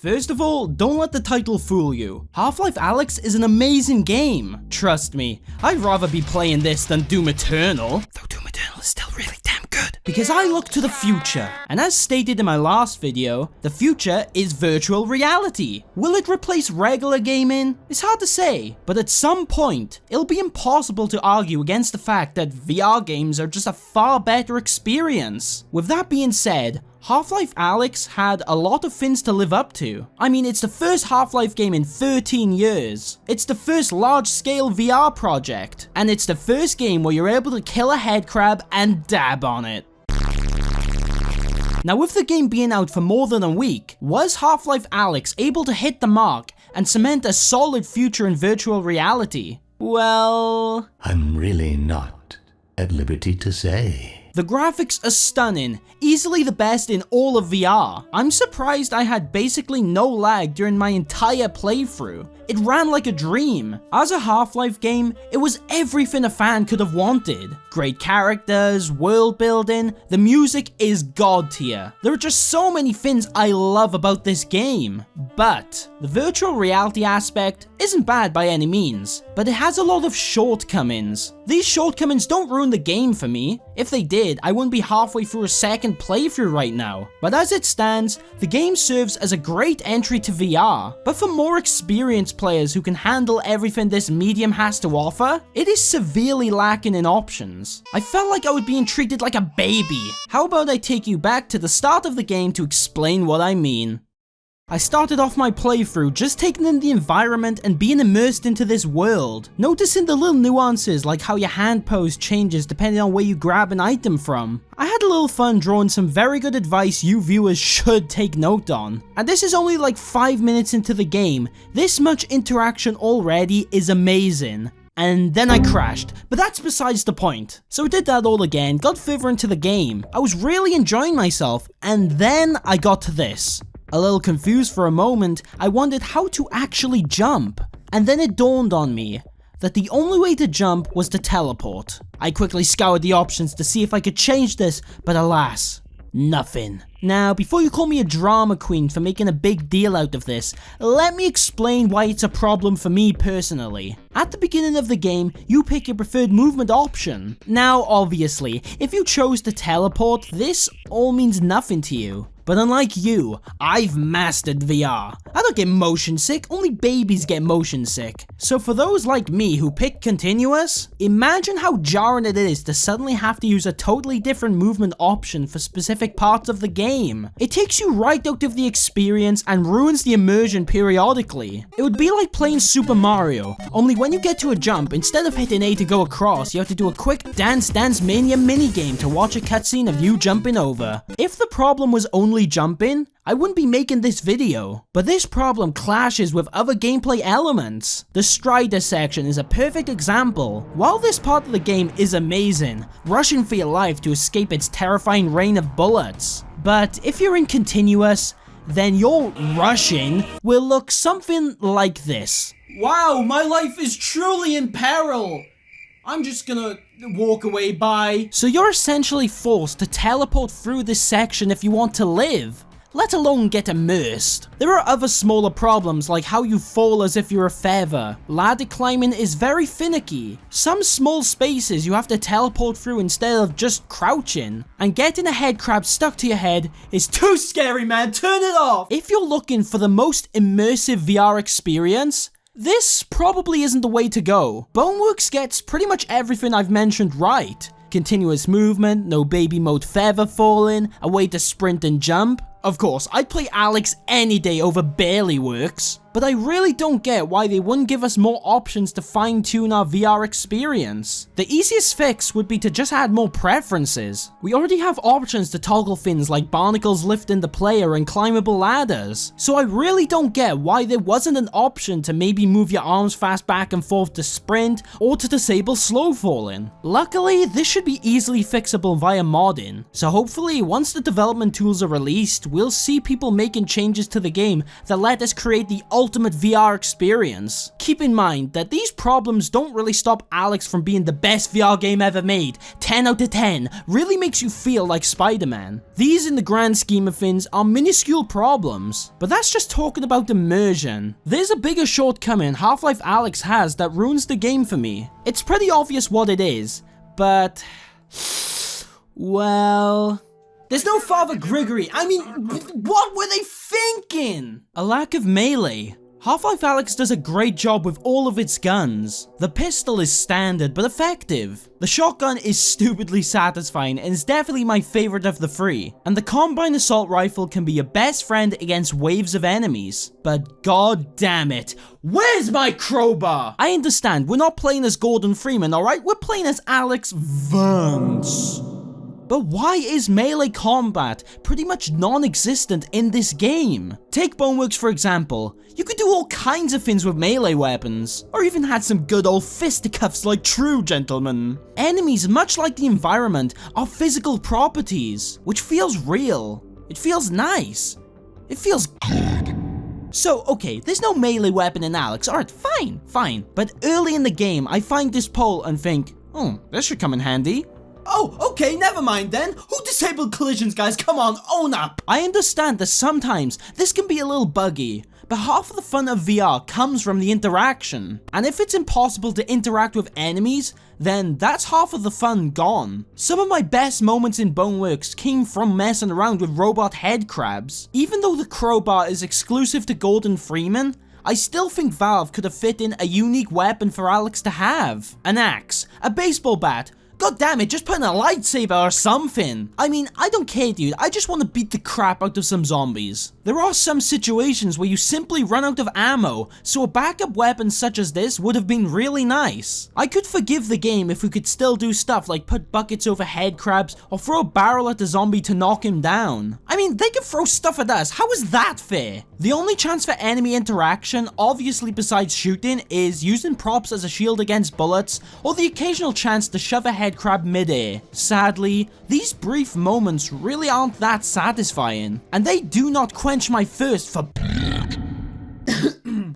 First of all, don't let the title fool you. Half-Life Alyx is an amazing game. Trust me, I'd rather be playing this than Doom Eternal. Though Doom Eternal is still really damn good. Because I look to the future. And as stated in my last video, the future is virtual reality. Will it replace regular gaming? It's hard to say. But at some point, it'll be impossible to argue against the fact that VR games are just a far better experience. With that being said, Half-Life Alyx had a lot of things to live up to. I mean, it's the first Half-Life game in 13 years. It's the first large-scale VR project. And it's the first game where you're able to kill a headcrab and dab on it. Now, with the game being out for more than a week, was Half-Life Alyx able to hit the mark and cement a solid future in virtual reality? Well, I'm really not at liberty to say. The graphics are stunning, easily the best in all of VR. I'm surprised I had basically no lag during my entire playthrough. It ran like a dream. As a Half-Life game, it was everything a fan could have wanted. Great characters, world building, the music is god tier. There are just so many things I love about this game. But the virtual reality aspect isn't bad by any means, but it has a lot of shortcomings. These shortcomings don't ruin the game for me. If they did, I wouldn't be halfway through a second playthrough right now. But as it stands, the game serves as a great entry to VR. But for more experienced players who can handle everything this medium has to offer, it is severely lacking in options. I felt like I was being treated like a baby. How about I take you back to the start of the game to explain what I mean? I started off my playthrough just taking in the environment and being immersed into this world, noticing the little nuances like how your hand pose changes depending on where you grab an item from. I had a little fun drawing some very good advice you viewers should take note on. And this is only like 5 minutes into the game. This much interaction already is amazing. And then I crashed, but that's besides the point. So I did that all again, got further into the game. I was really enjoying myself, and then I got to this. A little confused for a moment, I wondered how to actually jump. And then it dawned on me that the only way to jump was to teleport. I quickly scoured the options to see if I could change this, but alas, nothing. Now, before you call me a drama queen for making a big deal out of this, let me explain why it's a problem for me personally. At the beginning of the game, you pick your preferred movement option. Now, obviously, if you chose to teleport, this all means nothing to you. But unlike you, I've mastered VR. I don't get motion sick, only babies get motion sick. So for those like me who pick continuous, imagine how jarring it is to suddenly have to use a totally different movement option for specific parts of the game. It takes you right out of the experience and ruins the immersion periodically. It would be like playing Super Mario, only when you get to a jump, instead of hitting A to go across, you have to do a quick Dance Mania minigame to watch a cutscene of you jumping over. If the problem was only jumping, I wouldn't be making this video. But this problem clashes with other gameplay elements. The Strider section is a perfect example. While this part of the game is amazing, rushing for your life to escape its terrifying rain of bullets. But if you're in continuous, then your rushing will look something like this. Wow, my life is truly in peril. I'm just gonna walk away, bye. So you're essentially forced to teleport through this section if you want to live, let alone get immersed. There are other smaller problems like how you fall as if you're a feather. Ladder climbing is very finicky. Some small spaces you have to teleport through instead of just crouching. And getting a head crab stuck to your head is too scary, man, turn it off! If you're looking for the most immersive VR experience, this probably isn't the way to go. Boneworks gets pretty much everything I've mentioned right. Continuous movement, no baby mode feather falling, a way to sprint and jump. Of course, I'd play Alyx any day over Barely Works, but I really don't get why they wouldn't give us more options to fine-tune our VR experience. The easiest fix would be to just add more preferences. We already have options to toggle things like barnacles lifting the player and climbable ladders, so I really don't get why there wasn't an option to maybe move your arms fast back and forth to sprint or to disable slow falling. Luckily, this should be easily fixable via modding, so hopefully once the development tools are released, we'll see people making changes to the game that let us create the ultimate VR experience. Keep in mind that these problems don't really stop Alyx from being the best VR game ever made. 10 out of 10 really makes you feel like Spider-Man. These, in the grand scheme of things, are minuscule problems, but that's just talking about immersion. There's a bigger shortcoming Half-Life Alyx has that ruins the game for me. It's pretty obvious what it is, but... well... there's no Father Grigory. I mean, what were they thinking? A lack of melee. Half-Life Alyx does a great job with all of its guns. The pistol is standard but effective. The shotgun is stupidly satisfying and is definitely my favorite of the three. And the combine assault rifle can be your best friend against waves of enemies. But god damn it, where's my crowbar? I understand, we're not playing as Gordon Freeman, alright? We're playing as Alyx Vance. But why is melee combat pretty much non-existent in this game? Take Boneworks for example. You could do all kinds of things with melee weapons, or even had some good old fisticuffs like true gentlemen. Enemies, much like the environment, are physical properties, which feels real. It feels nice. It feels good. So, okay, there's no melee weapon in Alyx, alright, fine. But early in the game, I find this pole and think, oh, this should come in handy. Oh, okay, never mind then. Who disabled collisions, guys? Come on, own up. I understand that sometimes this can be a little buggy, but half of the fun of VR comes from the interaction. And if it's impossible to interact with enemies, then that's half of the fun gone. Some of my best moments in Boneworks came from messing around with robot head crabs. Even though the crowbar is exclusive to Gordon Freeman, I still think Valve could have fit in a unique weapon for Alyx to have. An axe, a baseball bat, god damn it, just put in a lightsaber or something. I mean, I don't care dude, I just want to beat the crap out of some zombies. There are some situations where you simply run out of ammo, so a backup weapon such as this would have been really nice. I could forgive the game if we could still do stuff like put buckets over head crabs or throw a barrel at the zombie to knock him down. I mean, they could throw stuff at us, how is that fair? The only chance for enemy interaction, obviously besides shooting, is using props as a shield against bullets, or the occasional chance to shove a head crab midair. Sadly, these brief moments really aren't that satisfying, and they do not quench my thirst for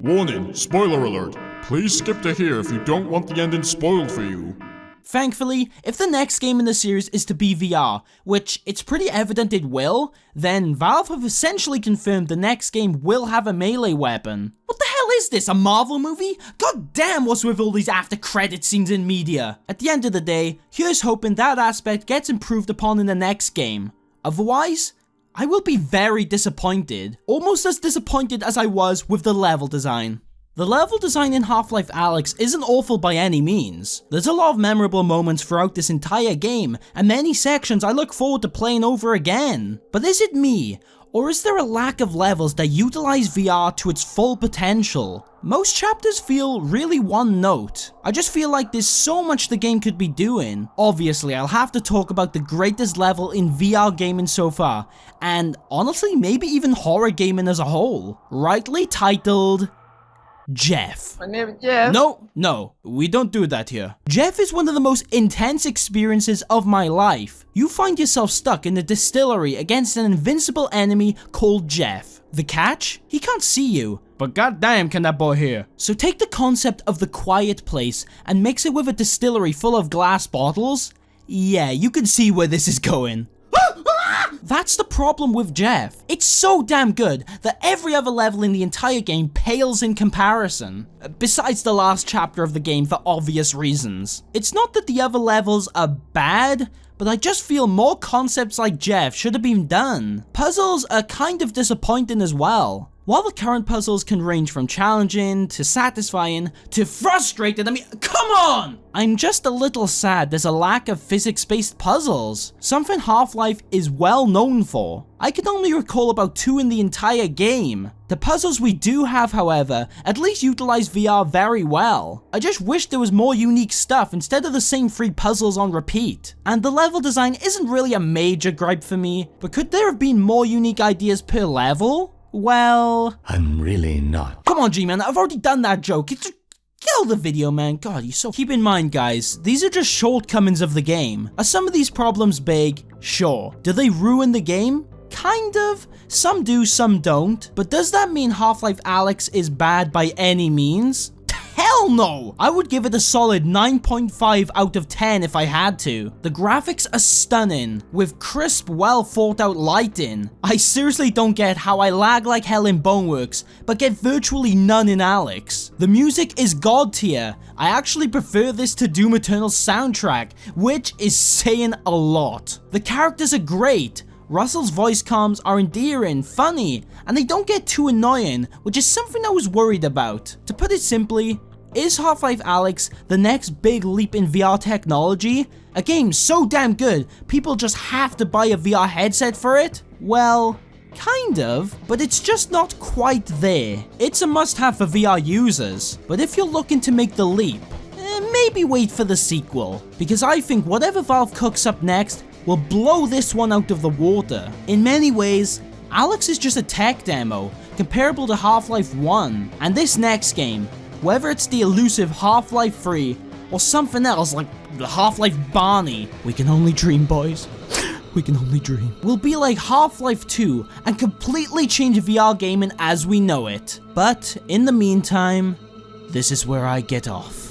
Warning, spoiler alert. Please skip to here if you don't want the ending spoiled for you. Thankfully, if the next game in the series is to be VR, which it's pretty evident it will, then Valve have essentially confirmed the next game will have a melee weapon. What the hell is this, a Marvel movie? God damn, what's with all these after credit scenes in media? At the end of the day, here's hoping that aspect gets improved upon in the next game. Otherwise, I will be very disappointed. Almost as disappointed as I was with the level design. The level design in Half-Life Alyx isn't awful by any means. There's a lot of memorable moments throughout this entire game, and many sections I look forward to playing over again. But is it me, or is there a lack of levels that utilize VR to its full potential? Most chapters feel really one note. I just feel like there's so much the game could be doing. Obviously, I'll have to talk about the greatest level in VR gaming so far, and honestly, maybe even horror gaming as a whole. Rightly titled... Jeff. My name is Jeff. No, we don't do that here. Jeff is one of the most intense experiences of my life. You find yourself stuck in a distillery against an invincible enemy called Jeff. The catch? He can't see you, but goddamn can that boy hear. So take the concept of the quiet place and mix it with a distillery full of glass bottles. Yeah, you can see where this is going. That's the problem with Jeff. It's so damn good that every other level in the entire game pales in comparison. Besides the last chapter of the game for obvious reasons. It's not that the other levels are bad, but I just feel more concepts like Jeff should have been done. Puzzles are kind of disappointing as well. While the current puzzles can range from challenging, to satisfying, to frustrated, I mean, come on! I'm just a little sad there's a lack of physics-based puzzles, something Half-Life is well known for. I can only recall about 2 in the entire game. The puzzles we do have, however, at least utilize VR very well. I just wish there was more unique stuff instead of the same 3 puzzles on repeat. And the level design isn't really a major gripe for me, but could there have been more unique ideas per level? Well... I'm really not. Come on, G-Man, I've already done that joke. Get out the video, man. God, you're so... Keep in mind, guys, these are just shortcomings of the game. Are some of these problems big? Sure. Do they ruin the game? Kind of. Some do, some don't. But does that mean Half-Life Alyx is bad by any means? Hell no! I would give it a solid 9.5 out of 10 if I had to. The graphics are stunning, with crisp, well thought out lighting. I seriously don't get how I lag like hell in Boneworks, but get virtually none in Alyx. The music is god tier. I actually prefer this to Doom Eternal's soundtrack, which is saying a lot. The characters are great. Russell's voice comms are endearing, funny, and they don't get too annoying, which is something I was worried about. To put it simply, is Half-Life Alyx the next big leap in VR technology? A game so damn good, people just have to buy a VR headset for it? Well, kind of, but it's just not quite there. It's a must-have for VR users, but if you're looking to make the leap, maybe wait for the sequel, because I think whatever Valve cooks up next will blow this one out of the water. In many ways, Alyx is just a tech demo, comparable to Half-Life 1, and this next game, whether it's the elusive Half-Life 3, or something else like Half-Life Barney, we can only dream, boys. We can only dream. Will be like Half-Life 2 and completely change VR gaming as we know it. But in the meantime, this is where I get off.